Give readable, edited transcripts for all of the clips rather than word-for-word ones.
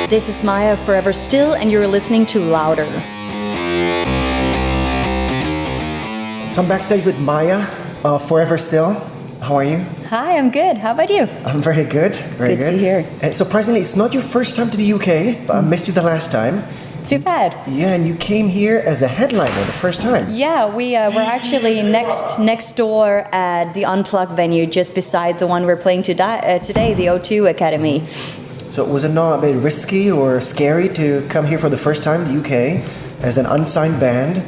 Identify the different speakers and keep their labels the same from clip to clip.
Speaker 1: This is Maja of Forever Still, and you're listening to Louder.
Speaker 2: So I'm backstage with Maja of Forever Still. How are you?
Speaker 1: Hi, I'm good. How about you?
Speaker 2: I'm very good. Very good.
Speaker 1: Good to hear.
Speaker 2: And surprisingly, it's not your first time to the UK, but I missed you the last time.
Speaker 1: Too bad.
Speaker 2: Yeah, and you came here as a headliner the first time.
Speaker 1: Yeah, we were actually next door at the Unplugged venue, just beside the one we're playing today, the O2 Academy.
Speaker 2: So was it not a bit risky or scary to come here for the first time to the UK as an unsigned band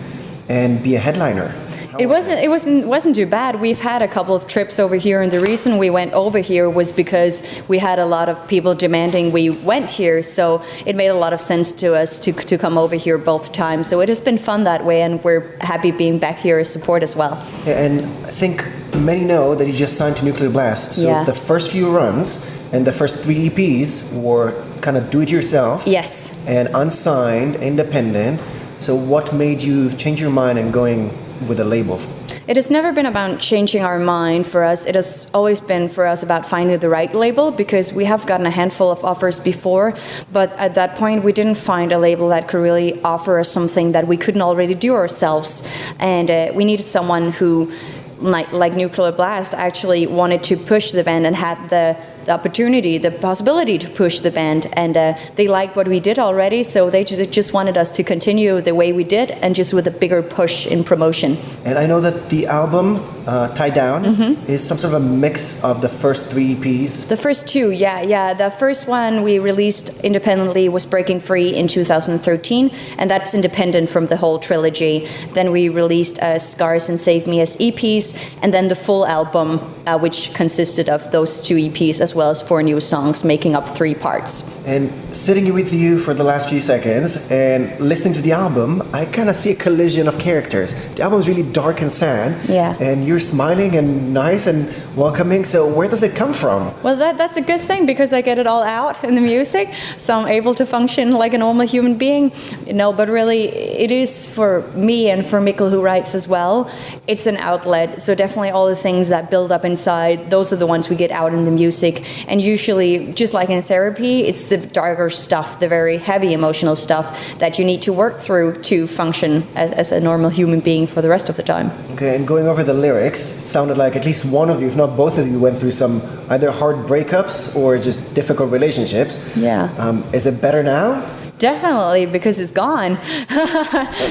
Speaker 2: and be a headliner?
Speaker 1: It wasn't too bad. We've had a couple of trips over here, and the reason we went over here was because we had a lot of people demanding we went here, so it made a lot of sense to us to come over here both times. So it has been fun that way, and we're happy being back here as support as well.
Speaker 2: Yeah, and I think many know that you just signed to Nuclear Blast. So the first few runs and the first 3 EPs were kind of do-it-yourself.
Speaker 1: Yes.
Speaker 2: And unsigned, independent. So what made you change your mind and going with a label?
Speaker 1: It has never been about changing our mind for us. It has always been for us about finding the right label, because we have gotten a handful of offers before, but at that point we didn't find a label that could really offer us something that we couldn't already do ourselves. And we needed someone who, like Nuclear Blast, actually wanted to push the band and had the opportunity, the possibility to push the band, and they liked what we did already, so they just wanted us to continue the way we did, and just with a bigger push in promotion.
Speaker 2: And I know that the album, Tie Down, is some sort of a mix of the first 3 EPs.
Speaker 1: The first 2, yeah. The first one we released independently was Breaking Free in 2013, and that's independent from the whole trilogy. Then we released Scars and Save Me as EPs, and then the full album, which consisted of those 2 EPs as well as 4 new songs, making up 3 parts.
Speaker 2: And sitting with you for the last few seconds and listening to the album, I kind of see a collision of characters. The album is really dark and sad, and you're smiling and nice and welcoming, so where does it come from?
Speaker 1: Well, that's a good thing, because I get it all out in the music, so I'm able to function like a normal human being. No, but really, it is for me and for Mikkel, who writes as well. It's an outlet, so definitely all the things that build up inside, those are the ones we get out in the music. And usually, just like in therapy, it's the darker stuff, the very heavy emotional stuff that you need to work through to function as a normal human being for the rest of the time.
Speaker 2: Okay, and going over the lyrics, it sounded like at least one of you, if not both of you, went through some either hard breakups or just difficult relationships.
Speaker 1: Yeah.
Speaker 2: Is it better now?
Speaker 1: Definitely, because it's gone.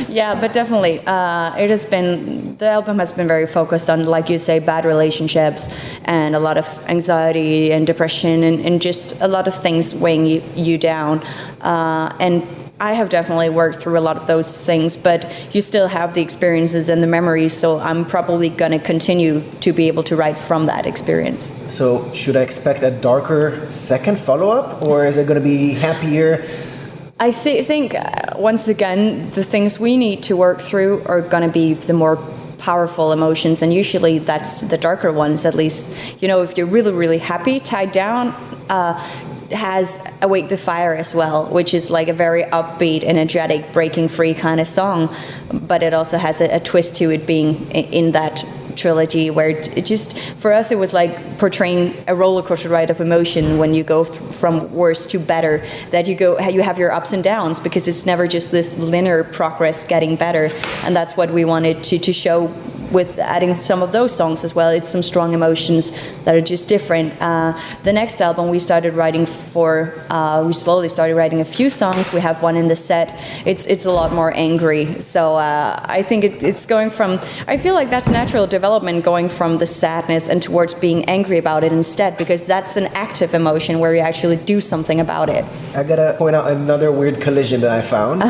Speaker 1: Yeah, but definitely. The album has been very focused on, like you say, bad relationships and a lot of anxiety and depression and just a lot of things weighing you down. And I have definitely worked through a lot of those things, but you still have the experiences and the memories, so I'm probably going to continue to be able to write from that experience.
Speaker 2: So should I expect a darker second follow-up, or is it going to be happier?
Speaker 1: I think, once again, the things we need to work through are going to be the more powerful emotions, and usually that's the darker ones, at least. You know, if you're really, really happy, Tied Down has Awake the Fire as well, which is like a very upbeat, energetic, breaking free kind of song, but it also has a twist to it being in that trilogy, where it just, for us, it was like portraying a roller coaster ride of emotion when you go from worse to better, that you have your ups and downs, because it's never just this linear progress getting better, and that's what we wanted to show with adding some of those songs as well. It's some strong emotions that are just different. The next album we slowly started writing a few songs. We have one in the set. It's a lot more angry. So I think it's going from, I feel like that's natural development, going from the sadness and towards being angry about it instead, because that's an active emotion where you actually do something about it.
Speaker 2: I gotta point out another weird collision that I found.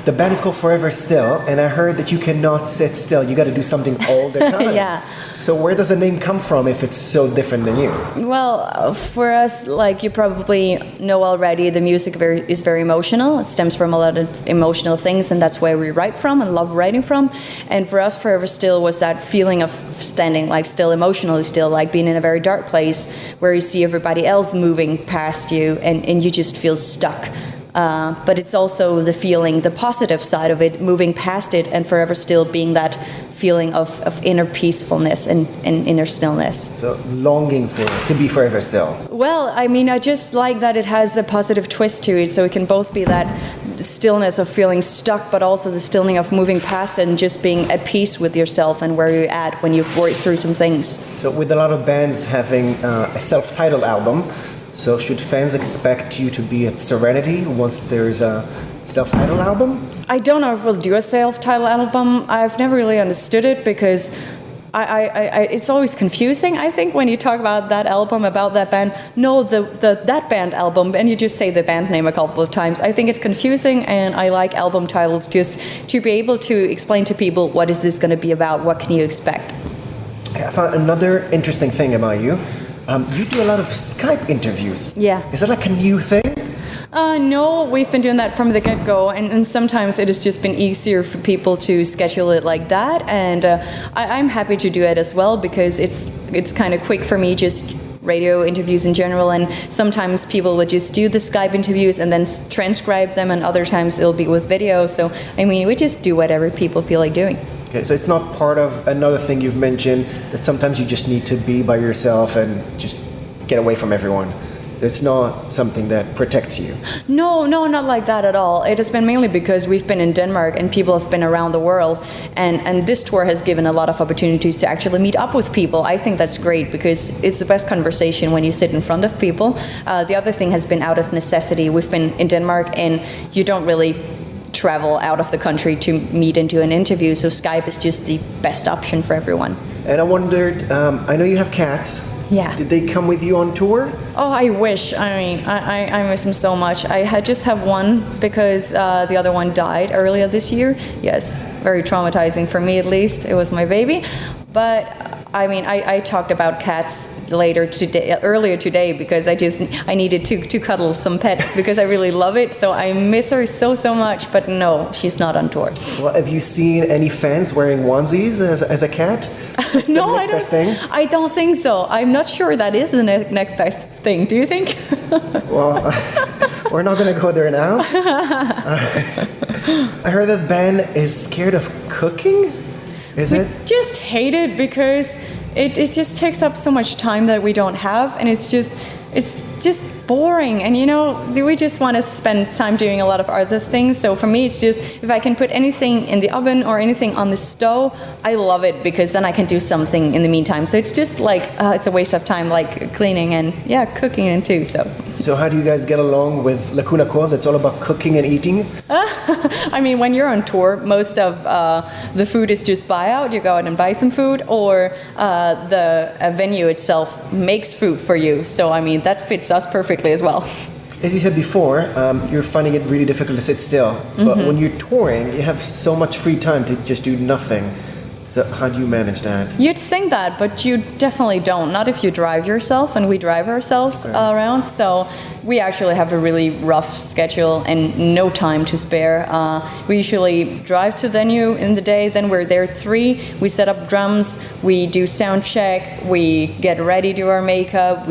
Speaker 2: The band is called Forever Still, and I heard that you cannot sit still. You gotta do something all the time.
Speaker 1: Yeah.
Speaker 2: So where does the name come from if it's so different than you?
Speaker 1: Well, for us, like you probably know already, the music is very emotional. It stems from a lot of emotional things, and that's where we write from and love writing from. And for us, Forever Still was that feeling of standing like still, emotionally still, like being in a very dark place where you see everybody else moving past you and you just feel stuck. But it's also the feeling, the positive side of it, moving past it, and Forever Still being that feeling of inner peacefulness and inner stillness.
Speaker 2: So longing to be forever still.
Speaker 1: Well, I mean, I just like that it has a positive twist to it, so it can both be that stillness of feeling stuck, but also the stillness of moving past it and just being at peace with yourself and where you're at when you've worked through some things.
Speaker 2: So with a lot of bands having a self-titled album, so should fans expect you to be at Serenity once there's a self-titled album?
Speaker 1: I don't know if we'll do a self-titled album. I've never really understood it because it's always confusing, I think, when you talk about that album, about that band. No, that band album, and you just say the band name a couple of times. I think it's confusing, and I like album titles just to be able to explain to people what is this going to be about, what can you expect.
Speaker 2: I found another interesting thing about you. You do a lot of Skype interviews.
Speaker 1: Yeah.
Speaker 2: Is that like a new thing?
Speaker 1: No, we've been doing that from the get-go, and sometimes it has just been easier for people to schedule it like that, and I'm happy to do it as well because it's kind of quick for me, just radio interviews in general, and sometimes people would just do the Skype interviews and then transcribe them, and other times it'll be with video, so I mean, we just do whatever people feel like doing.
Speaker 2: Okay, so it's not part of another thing you've mentioned, that sometimes you just need to be by yourself and just get away from everyone. So it's not something that protects you.
Speaker 1: No, not like that at all. It has been mainly because we've been in Denmark and people have been around the world, and this tour has given a lot of opportunities to actually meet up with people. I think that's great because it's the best conversation when you sit in front of people. The other thing has been out of necessity. We've been in Denmark and you don't really travel out of the country to meet and do an interview, so Skype is just the best option for everyone.
Speaker 2: And I wondered, I know you have cats.
Speaker 1: Yeah.
Speaker 2: Did they come with you on tour?
Speaker 1: Oh, I wish. I mean, I miss them so much. I just have one because the other one died earlier this year. Yes, very traumatizing for me at least. It was my baby. But I mean, I talked about cats earlier today because I needed to cuddle some pets because I really love it. So I miss her so much. But no, she's not on tour.
Speaker 2: Well, have you seen any fans wearing onesies as a cat?
Speaker 1: No, I don't think so. I'm not sure that is the next best thing. Do you think?
Speaker 2: Well, we're not going to go there now. I heard that Ben is scared of cooking. Is it?
Speaker 1: Just hate it because it just takes up so much time that we don't have, and it's just boring, and you know, we just want to spend time doing a lot of other things. So for me, it's just if I can put anything in the oven or anything on the stove, I love it because then I can do something in the meantime. So it's just like it's a waste of time, like cleaning and cooking and too. So
Speaker 2: how do you guys get along with Lacuna Coil? That's all about cooking and eating.
Speaker 1: I mean, when you're on tour, most of the food is just buy out. You go out and buy some food, or the venue itself makes food for you. So I mean, that fits us perfectly as well.
Speaker 2: As you said before, you're finding it really difficult to sit still. Mm-hmm. But when you're touring, you have so much free time to just do nothing. So how do you manage that?
Speaker 1: You'd think that, but you definitely don't. Not if you drive yourself, and we drive ourselves around. So we actually have a really rough schedule and no time to spare. We usually drive to the venue in the day, then we're there 3. We set up drums, we do sound check, we get ready, do our makeup,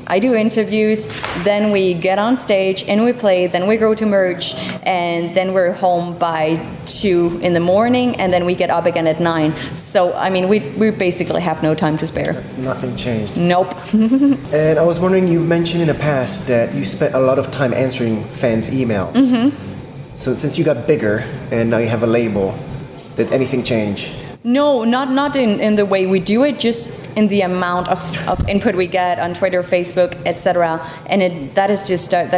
Speaker 1: I do interviews, then we get on stage and we play, then we go to merch, and then we're home by 2 in the morning, and then we get up again at 9. So, I mean, we basically have no time to spare.
Speaker 2: Nothing changed.
Speaker 1: Nope.
Speaker 2: And I was wondering, you mentioned in the past that you spent a lot of time answering fans' emails. Mm-hmm. So since you got bigger and now you have a label, did anything change?
Speaker 1: No, not in the way we do it, just in the amount of input we get on Twitter, Facebook, etc. And that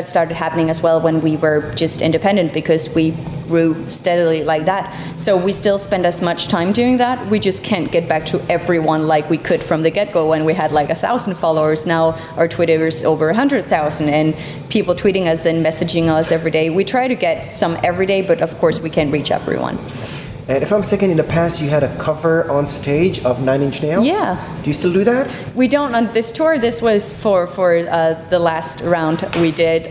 Speaker 1: started happening as well when we were just independent, because we grew steadily like that. So we still spend as much time doing that. We just can't get back to everyone like we could from the get-go when we had like 1,000 followers. Now our Twitter is over 100,000, and people tweeting us and messaging us every day. We try to get some every day, but of course we can't reach everyone.
Speaker 2: And if I'm mistaken, in the past you had a cover on stage of 9 Inch Nails?
Speaker 1: Yeah.
Speaker 2: Do you still do that?
Speaker 1: We don't on this tour. This was for the last round we did.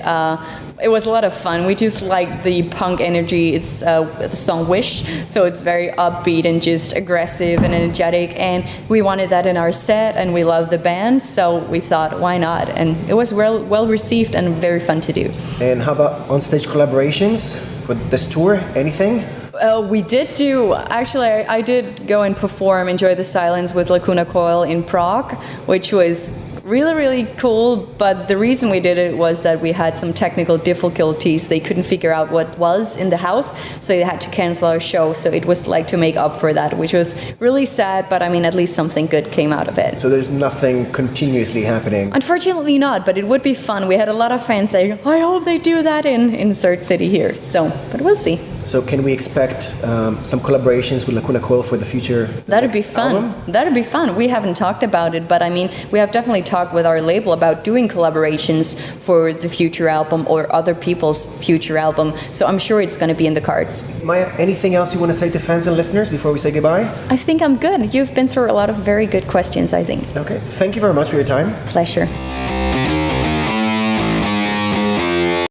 Speaker 1: It was a lot of fun. We just like the punk energy. It's the song Wish, so it's very upbeat and just aggressive and energetic, and we wanted that in our set, and we love the band, so we thought, why not? And it was well received and very fun to do.
Speaker 2: And how about on-stage collaborations for this tour? Anything?
Speaker 1: We did do, actually, I did go and perform Enjoy the Silence with Lacuna Coil in Prague, which was really, really cool, but the reason we did it was that we had some technical difficulties. They couldn't figure out what was in the house, so they had to cancel our show. So it was like to make up for that, which was really sad, but I mean, at least something good came out of it.
Speaker 2: So there's nothing continuously happening?
Speaker 1: Unfortunately not, but it would be fun. We had a lot of fans saying, I hope they do that in Insert City here. So, but we'll see.
Speaker 2: So can we expect some collaborations with Lacuna Coil for the future?
Speaker 1: That'd be fun.
Speaker 2: Album?
Speaker 1: That'd be fun. We haven't talked about it, but I mean, we have definitely talked with our label about doing collaborations for the future album or other people's future album. So I'm sure it's going to be in the cards.
Speaker 2: Maja, anything else you want to say to fans and listeners before we say goodbye?
Speaker 1: I think I'm good. You've been through a lot of very good questions, I think.
Speaker 2: Okay. Thank you very much for your time.
Speaker 1: Pleasure.